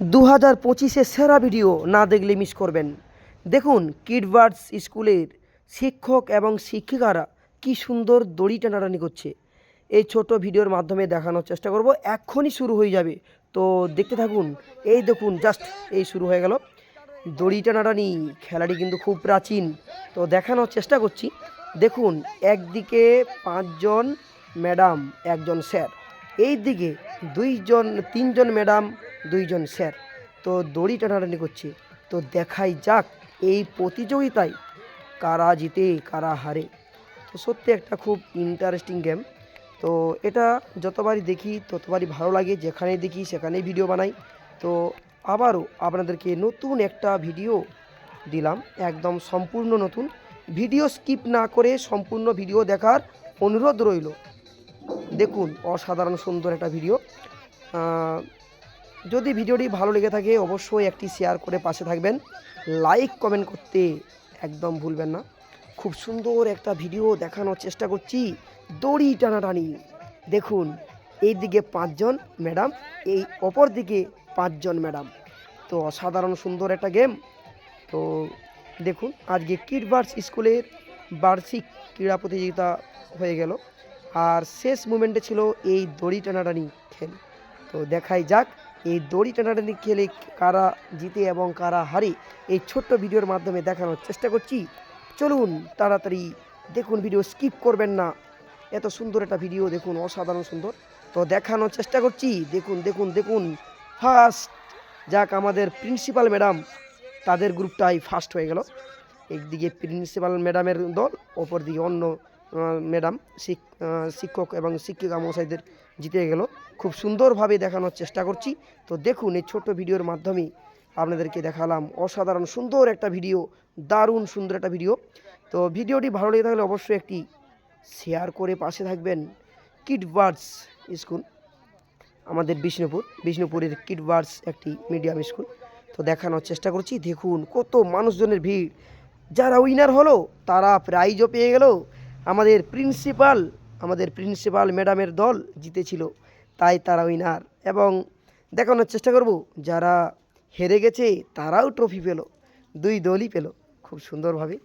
2025-এর সেরা ভিডিও না দেখলে মিস করবেন। দেখুন কিডবার্ডস স্কুলের শিক্ষক এবং শিক্ষিকারা কি সুন্দর দড়ি টানাটানি করছে। এই ছোট ভিডিওর মাধ্যমে দেখানোর চেষ্টা করব। এক্ষুনি শুরু হয়ে যাবে, তো দেখতে থাকুন। এই দেখুন, জাস্ট এই শুরু হয়ে গেল দড়ি টানাটানি। খেলাটি কিন্তু খুব প্রাচীন, তো দেখানোর চেষ্টা করছি। দেখুন, একদিকে 5 জন ম্যাডাম, 1 জন স্যার, এই দিকে 3 জন ম্যাডাম, 2 জন স্যার, তো দড়ি টানাটানি করছে। তো দেখাই যাক এই প্রতিযোগিতায় কারা জিতে কারা হারে। তো সত্যি একটা খুব ইন্টারেস্টিং গেম। তো এটা যতবারই দেখি ততবারই ভালো লাগে, যেখানেই দেখি সেখানেই ভিডিও বানাই। তো আবারও আপনাদেরকে নতুন একটা ভিডিও দিলাম, একদম সম্পূর্ণ নতুন ভিডিও। স্কিপ না করে সম্পূর্ণ ভিডিও দেখার অনুরোধ রইল। দেখুন, অসাধারণ সুন্দর একটা ভিডিও। যদি ভিডিওটি ভালো লেগে থাকে অবশ্যই একটি শেয়ার করে পাশে থাকবেন, লাইক কমেন্ট করতে একদম ভুলবেন না। খুব সুন্দর একটা ভিডিও দেখানোর চেষ্টা করছি। দড়ি টানাটানি দেখুন, এই দিকে 5 জন ম্যাডাম, এই অপর দিকে 5 জন ম্যাডাম। তো অসাধারণ সুন্দর একটা গেম। তো দেখুন, আজকে কিডবার্ডস স্কুলের বার্ষিক ক্রীড়া প্রতিযোগিতা হয়ে গেল, আর শেষ মুমেন্টে ছিল এই দড়ি টানাটানি খেল। তো দেখাই যাক এই দড়ি টানাটানি খেলে কারা জিতে এবং কারা হারে, এই ছোট্ট ভিডিওর মাধ্যমে দেখানোর চেষ্টা করছি। চলুন তাড়াতাড়ি দেখুন, ভিডিও স্কিপ করবেন না। এত সুন্দর একটা ভিডিও দেখুন, অসাধারণ সুন্দর। তো দেখানোর চেষ্টা করছি। দেখুন দেখুন দেখুন, ফার্স্ট যাক আমাদের প্রিন্সিপাল ম্যাডাম, তাদের গ্রুপটাই ফার্স্ট হয়ে গেল। একদিকে প্রিন্সিপাল ম্যাডামের দল, অপর দিকে অন্য ম্যাডাম, শিক্ষক এবং শিক্ষিকা মশাইদের জিতে গেল। খুব সুন্দরভাবে দেখানোর চেষ্টা করছি। তো দেখুন, এই ছোট্ট ভিডিওর মাধ্যমে আপনাদেরকে দেখালাম অসাধারণ সুন্দর একটা ভিডিও, দারুণ সুন্দর একটা ভিডিও। তো ভিডিওটি ভালো লেগে থাকলে অবশ্যই একটি শেয়ার করে পাশে থাকবেন। কিডবার্ডস স্কুল আমাদের বিষ্ণুপুরের কিডবার্ডস একটি মিডিয়াম স্কুল। তো দেখানোর চেষ্টা করছি। দেখুন কত মানুষজনের ভিড়। যারা উইনার হলো তারা প্রাইজও পেয়ে গেল। আমাদের প্রিন্সিপাল ম্যাডামের দল জিতেছিল, তাই তারা উইনার। এবং দেখানোর চেষ্টা করব যারা হেরে গেছে তারাও ট্রফি পেল, 2 দলই পেল খুব সুন্দরভাবে।